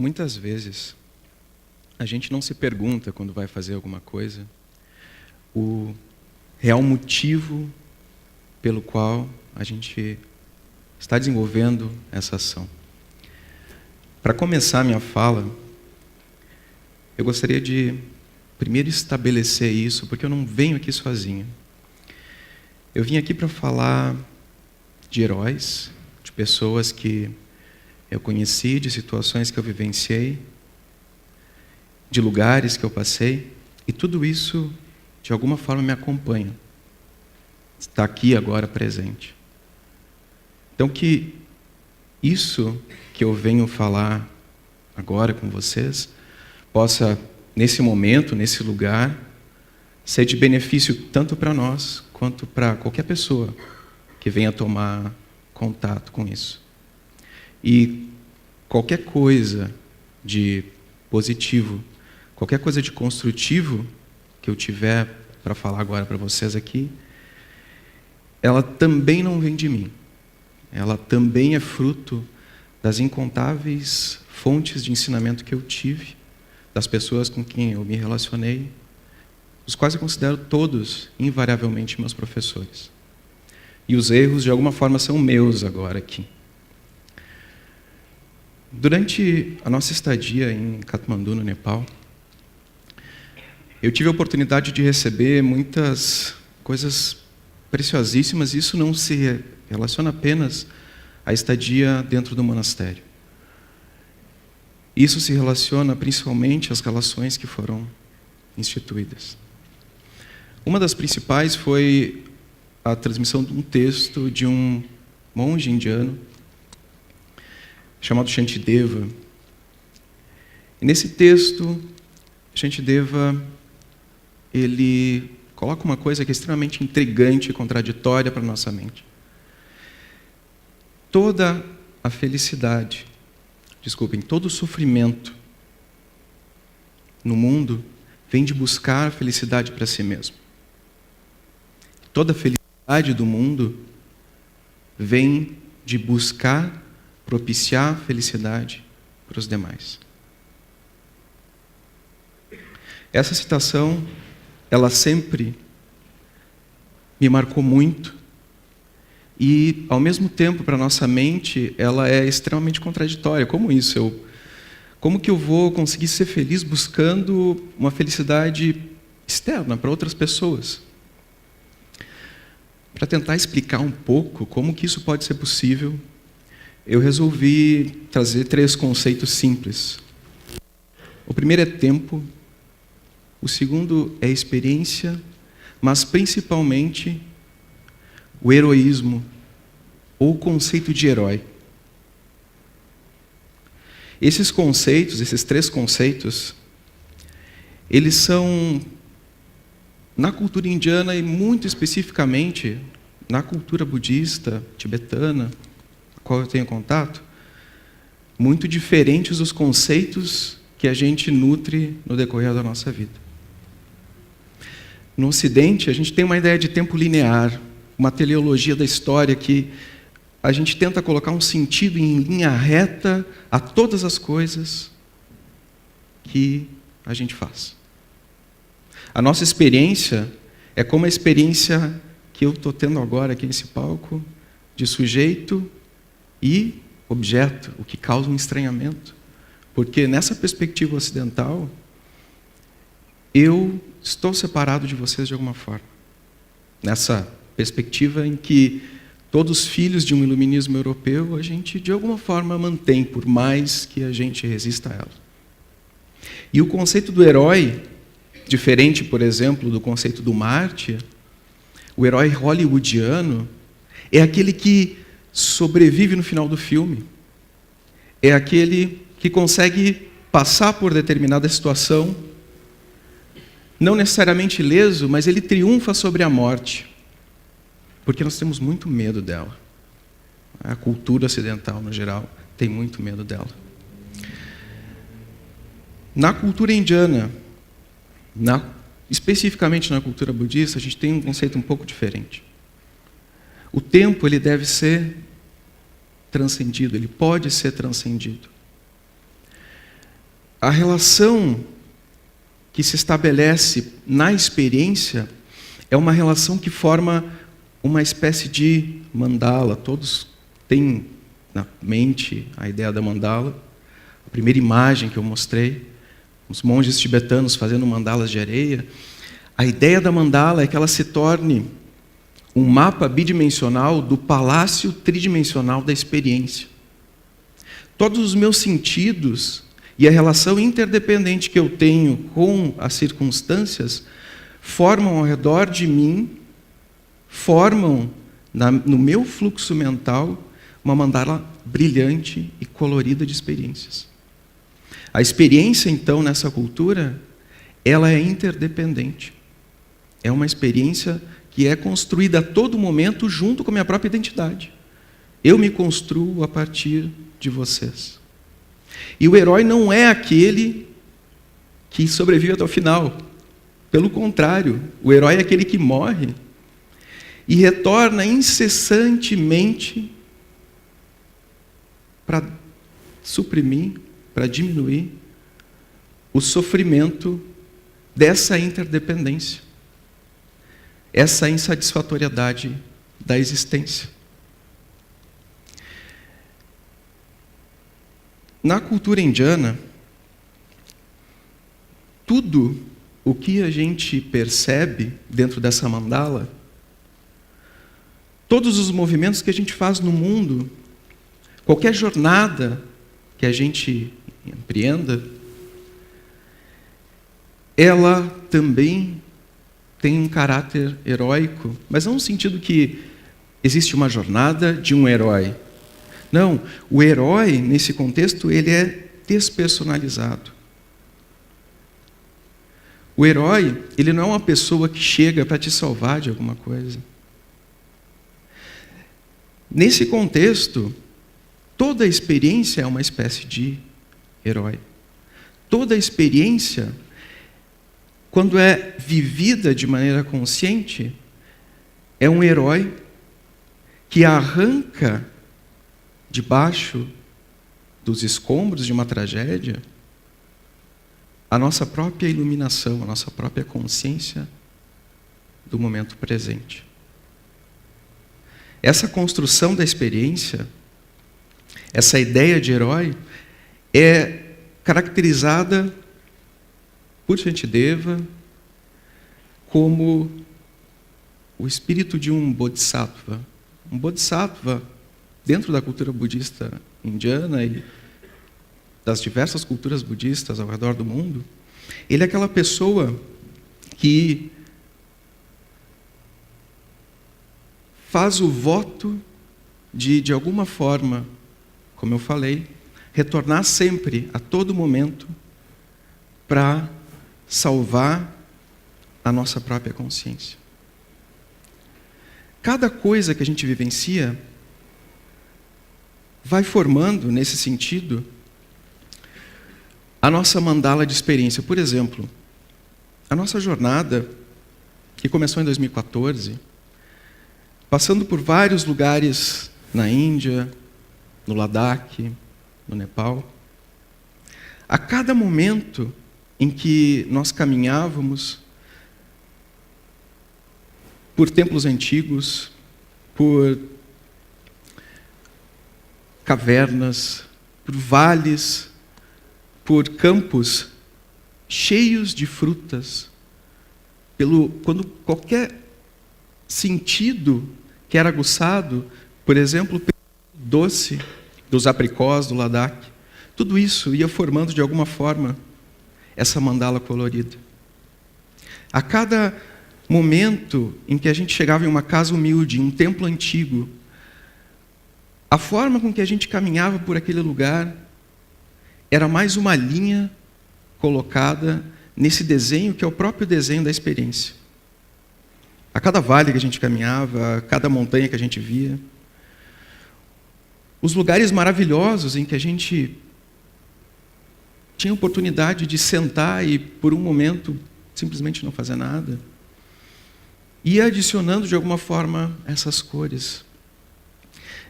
Muitas vezes, a gente não se pergunta, quando vai fazer alguma coisa, o real motivo pelo qual a gente está desenvolvendo essa ação. Para começar minha fala, eu gostaria de primeiro estabelecer isso, porque eu não venho aqui sozinho. Eu vim aqui para falar de heróis, de pessoas que eu conheci, de situações que eu vivenciei, de lugares que eu passei, e tudo isso, de alguma forma, me acompanha. Está aqui agora presente. Então, que isso que eu venho falar agora com vocês, possa, nesse momento, nesse lugar, ser de benefício tanto para nós, quanto para qualquer pessoa que venha tomar contato com isso. E qualquer coisa de positivo, qualquer coisa de construtivo que eu tiver para falar agora para vocês aqui, ela também não vem de mim. Ela também é fruto das incontáveis fontes de ensinamento que eu tive, das pessoas com quem eu me relacionei, os quais eu considero todos, invariavelmente, meus professores. E os erros, de alguma forma, são meus agora aqui. Durante a nossa estadia em Katmandu, no Nepal, eu tive a oportunidade de receber muitas coisas preciosíssimas. Isso não se relaciona apenas à estadia dentro do monastério. Isso se relaciona principalmente às relações que foram instituídas. Uma das principais foi a transmissão de um texto de um monge indiano chamado Shantideva. E nesse texto, Shantideva, ele coloca uma coisa que é extremamente intrigante e contraditória para a nossa mente. Toda a felicidade, todo o sofrimento no mundo vem de buscar a felicidade para si mesmo. Toda a felicidade do mundo vem de buscar propiciar felicidade para os demais. Essa citação, ela sempre me marcou muito e, ao mesmo tempo, para a nossa mente, ela é extremamente contraditória. Como isso? Como que eu vou conseguir ser feliz buscando uma felicidade externa para outras pessoas? Para tentar explicar um pouco como que isso pode ser possível, eu resolvi trazer 3 conceitos simples. O primeiro é tempo, o segundo é experiência, mas principalmente o heroísmo, ou o conceito de herói. Esses conceitos, esses 3 conceitos, eles são, na cultura indiana e muito especificamente na cultura budista, tibetana, qual eu tenho contato, muito diferentes dos conceitos que a gente nutre no decorrer da nossa vida. No Ocidente, a gente tem uma ideia de tempo linear, uma teleologia da história que a gente tenta colocar um sentido em linha reta a todas as coisas que a gente faz. A nossa experiência é como a experiência que eu estou tendo agora aqui nesse palco, de sujeito e objeto, o que causa um estranhamento. Porque nessa perspectiva ocidental, eu estou separado de vocês de alguma forma. Nessa perspectiva em que todos os filhos de um iluminismo europeu, a gente de alguma forma mantém, por mais que a gente resista a ela. E o conceito do herói, diferente, por exemplo, do conceito do mártir, o herói hollywoodiano é aquele que sobrevive no final do filme. É aquele que consegue passar por determinada situação, não necessariamente ileso, mas ele triunfa sobre a morte. Porque nós temos muito medo dela. A cultura ocidental, no geral, tem muito medo dela. Na cultura indiana, especificamente na cultura budista, a gente tem um conceito um pouco diferente. O tempo, ele deve ser transcendido, ele pode ser transcendido. a relação que se estabelece na experiência é uma relação que forma uma espécie de mandala. Todos têm na mente a ideia da mandala. A primeira imagem que eu mostrei, os monges tibetanos fazendo mandalas de areia. A ideia da mandala é que ela se torne um mapa bidimensional do palácio tridimensional da experiência. Todos os meus sentidos e a relação interdependente que eu tenho com as circunstâncias formam ao redor de mim, formam no meu fluxo mental uma mandala brilhante e colorida de experiências. A experiência, então, nessa cultura, ela é interdependente. É uma experiência que é construída a todo momento junto com a minha própria identidade. Eu me construo a partir de vocês. E o herói não é aquele que sobrevive até o final. Pelo contrário, o herói é aquele que morre e retorna incessantemente para suprimir, para diminuir o sofrimento dessa interdependência, essa insatisfatoriedade da existência. Na cultura indiana, tudo o que a gente percebe dentro dessa mandala, todos os movimentos que a gente faz no mundo, qualquer jornada que a gente empreenda, ela também tem um caráter heróico, mas não no sentido que existe uma jornada de um herói. Não, o herói, nesse contexto, ele é despersonalizado. O herói, ele não é uma pessoa que chega para te salvar de alguma coisa. Nesse contexto, toda experiência é uma espécie de herói. Toda experiência, quando é vivida de maneira consciente, é um herói que arranca debaixo dos escombros de uma tragédia a nossa própria iluminação, a nossa própria consciência do momento presente. Essa construção da experiência, essa ideia de herói, é caracterizada por Shantideva como o espírito de um bodhisattva. Um bodhisattva, dentro da cultura budista indiana e das diversas culturas budistas ao redor do mundo, ele é aquela pessoa que faz o voto de alguma forma, como eu falei, retornar sempre, a todo momento, para salvar a nossa própria consciência. Cada coisa que a gente vivencia vai formando, nesse sentido, a nossa mandala de experiência. Por exemplo, a nossa jornada, que começou em 2014, passando por vários lugares na Índia, no Ladakh, no Nepal, a cada momento em que nós caminhávamos por templos antigos, por cavernas, por vales, por campos cheios de frutas, quando qualquer sentido que era aguçado, por exemplo, pelo doce dos apricós do Ladakh, tudo isso ia formando de alguma forma essa mandala colorida. A cada momento em que a gente chegava em uma casa humilde, em um templo antigo, a forma com que a gente caminhava por aquele lugar era mais uma linha colocada nesse desenho que é o próprio desenho da experiência. A cada vale que a gente caminhava, a cada montanha que a gente via, os lugares maravilhosos em que a gente tinha oportunidade de sentar e, por um momento, simplesmente não fazer nada, ia adicionando de alguma forma essas cores.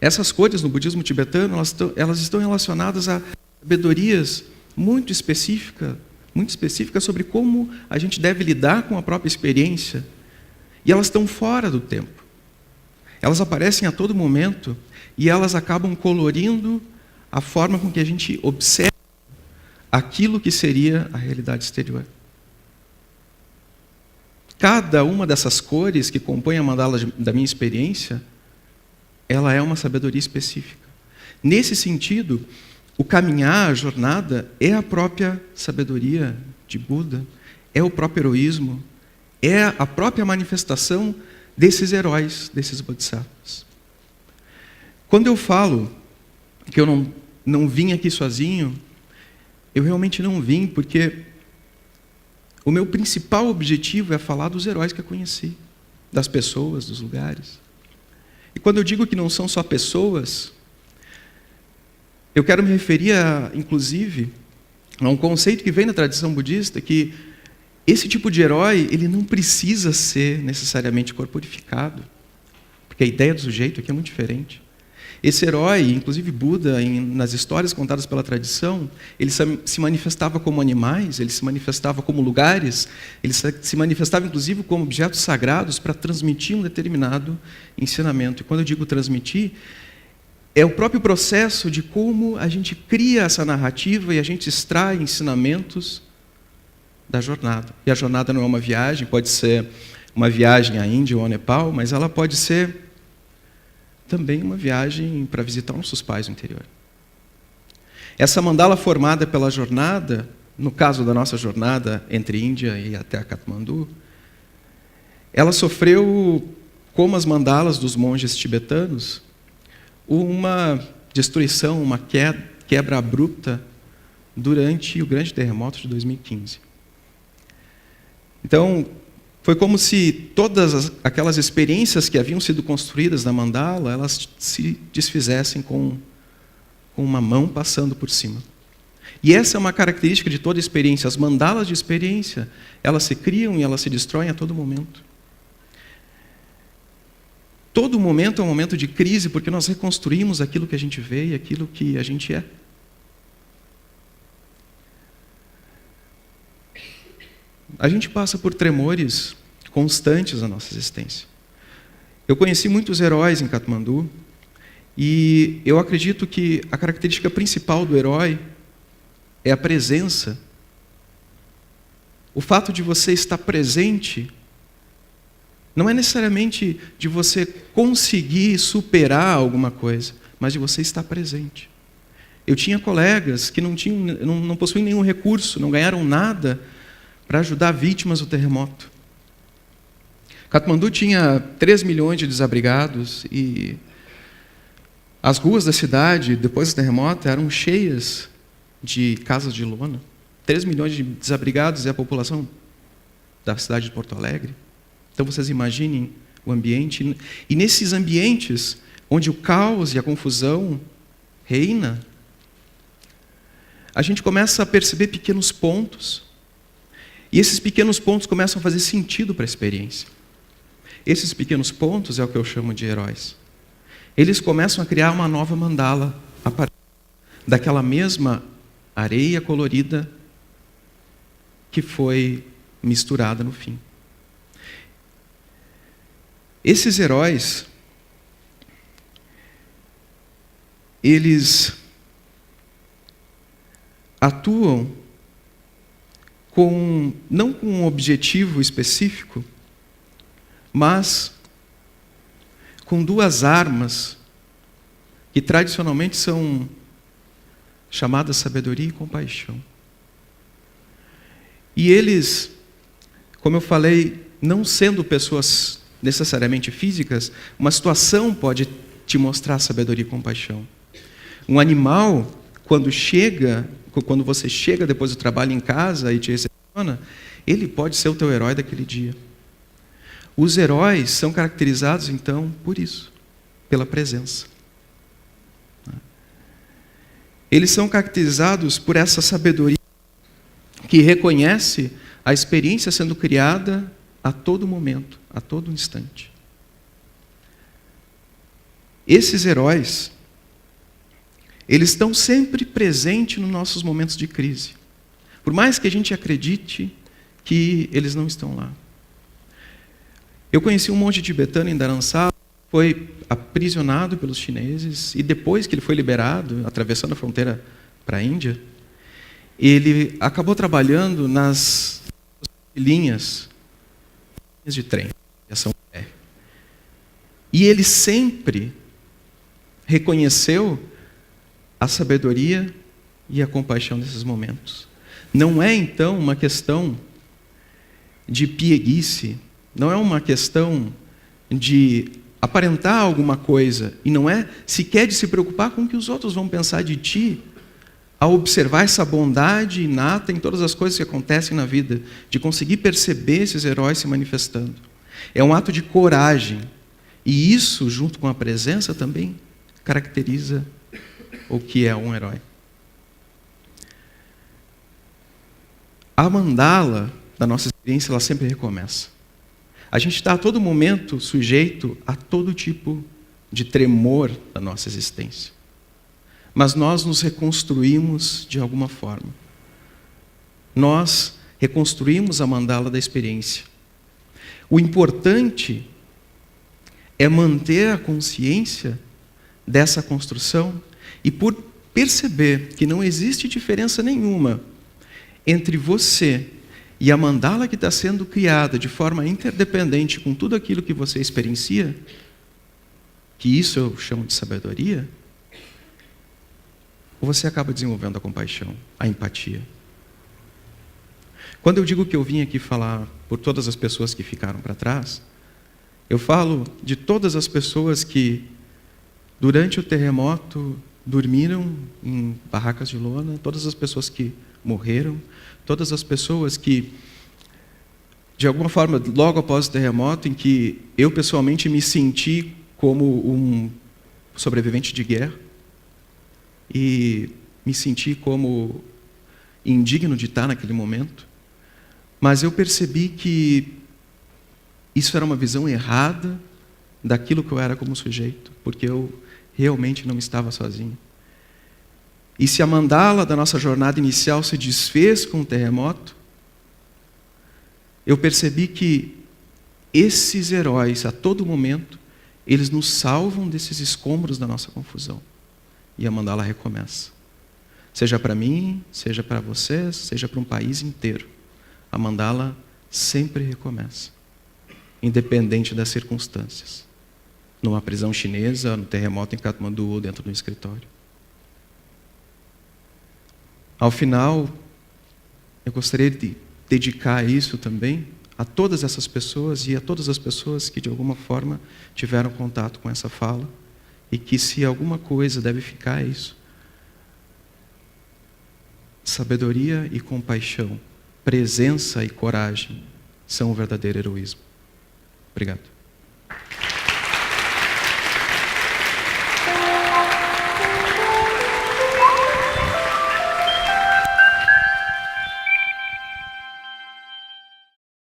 Essas cores no budismo tibetano, elas estão relacionadas a sabedorias muito específica sobre como a gente deve lidar com a própria experiência, e elas estão fora do tempo. Elas aparecem a todo momento e elas acabam colorindo a forma com que a gente observa aquilo que seria a realidade exterior. Cada uma dessas cores que compõem a mandala da minha experiência, ela é uma sabedoria específica. Nesse sentido, o caminhar, a jornada, é a própria sabedoria de Buda, é o próprio heroísmo, é a própria manifestação desses heróis, desses bodhisattvas. Quando eu falo que eu não vim aqui sozinho, eu realmente não vim porque o meu principal objetivo é falar dos heróis que eu conheci, das pessoas, dos lugares. E quando eu digo que não são só pessoas, eu quero me referir, inclusive, a um conceito que vem da tradição budista, que esse tipo de herói, ele não precisa ser necessariamente corporificado, porque a ideia do sujeito aqui é muito diferente. Esse herói, inclusive Buda, nas histórias contadas pela tradição, ele se manifestava como animais, ele se manifestava como lugares, ele se manifestava inclusive como objetos sagrados para transmitir um determinado ensinamento. E quando eu digo transmitir, é o próprio processo de como a gente cria essa narrativa e a gente extrai ensinamentos da jornada. E a jornada não é uma viagem, pode ser uma viagem à Índia ou ao Nepal, mas ela pode ser também uma viagem para visitar nossos pais no interior. Essa mandala formada pela jornada, no caso da nossa jornada entre Índia e até Katmandu, ela sofreu, como as mandalas dos monges tibetanos, uma destruição, uma quebra abrupta durante o grande terremoto de 2015. Então, foi como se todas aquelas experiências que haviam sido construídas na mandala, elas se desfizessem com uma mão passando por cima. E essa é uma característica de toda experiência. As mandalas de experiência, elas se criam e elas se destroem a todo momento. Todo momento é um momento de crise, porque nós reconstruímos aquilo que a gente vê e aquilo que a gente é. A gente passa por tremores constantes na nossa existência. Eu conheci muitos heróis em Katmandu e eu acredito que a característica principal do herói é a presença. O fato de você estar presente não é necessariamente de você conseguir superar alguma coisa, mas de você estar presente. Eu tinha colegas que não possuíam nenhum recurso, não ganharam nada para ajudar vítimas do terremoto. Katmandu tinha 3 milhões de desabrigados e as ruas da cidade, depois do terremoto, eram cheias de casas de lona. 3 milhões de desabrigados é a população da cidade de Porto Alegre. Então vocês imaginem o ambiente. E nesses ambientes, onde o caos e a confusão reina, a gente começa a perceber pequenos pontos. E esses pequenos pontos começam a fazer sentido para a experiência. Esses pequenos pontos é o que eu chamo de heróis. Eles começam a criar uma nova mandala a partir daquela mesma areia colorida que foi misturada no fim. Esses heróis, eles atuam não com um objetivo específico, mas com 2 armas que tradicionalmente são chamadas sabedoria e compaixão. E eles, como eu falei, não sendo pessoas necessariamente físicas, uma situação pode te mostrar sabedoria e compaixão. Um animal, quando você chega depois do trabalho em casa e te recepciona, ele pode ser o teu herói daquele dia. Os heróis são caracterizados, então, por isso, pela presença. Eles são caracterizados por essa sabedoria que reconhece a experiência sendo criada a todo momento, a todo instante. Esses heróis, Eles estão sempre presentes nos nossos momentos de crise. Por mais que a gente acredite que eles não estão lá. Eu conheci um monge tibetano em Dharamsala, foi aprisionado pelos chineses, e depois que ele foi liberado, atravessando a fronteira para a Índia, ele acabou trabalhando nas linhas de trem, de ação aérea. E ele sempre reconheceu a sabedoria e a compaixão desses momentos. Não é, então, uma questão de pieguice, não é uma questão de aparentar alguma coisa, e não é sequer de se preocupar com o que os outros vão pensar de ti, ao observar essa bondade inata em todas as coisas que acontecem na vida, de conseguir perceber esses heróis se manifestando. É um ato de coragem, e isso, junto com a presença, também caracteriza o que é um herói. A mandala da nossa experiência, ela sempre recomeça. A gente está a todo momento sujeito a todo tipo de tremor da nossa existência. Mas nós nos reconstruímos de alguma forma. Nós reconstruímos a mandala da experiência. O importante é manter a consciência dessa construção e por perceber que não existe diferença nenhuma entre você e a mandala que está sendo criada de forma interdependente com tudo aquilo que você experiencia, que isso eu chamo de sabedoria, você acaba desenvolvendo a compaixão, a empatia. Quando eu digo que eu vim aqui falar por todas as pessoas que ficaram para trás, eu falo de todas as pessoas que, durante o terremoto, dormiram em barracas de lona, todas as pessoas que morreram, todas as pessoas que, de alguma forma, logo após o terremoto, em que eu pessoalmente me senti como um sobrevivente de guerra e me senti como indigno de estar naquele momento, mas eu percebi que isso era uma visão errada daquilo que eu era como sujeito, porque eu realmente não estava sozinho. E se a mandala da nossa jornada inicial se desfez com o terremoto, eu percebi que esses heróis, a todo momento, eles nos salvam desses escombros da nossa confusão. E a mandala recomeça. Seja para mim, seja para vocês, seja para um país inteiro. A mandala sempre recomeça, independente das circunstâncias. Numa prisão chinesa, no terremoto em Katmandu ou dentro do escritório. Ao final, eu gostaria de dedicar isso também a todas essas pessoas e a todas as pessoas que de alguma forma tiveram contato com essa fala e que, se alguma coisa deve ficar, é isso. Sabedoria e compaixão, presença e coragem são o verdadeiro heroísmo. Obrigado.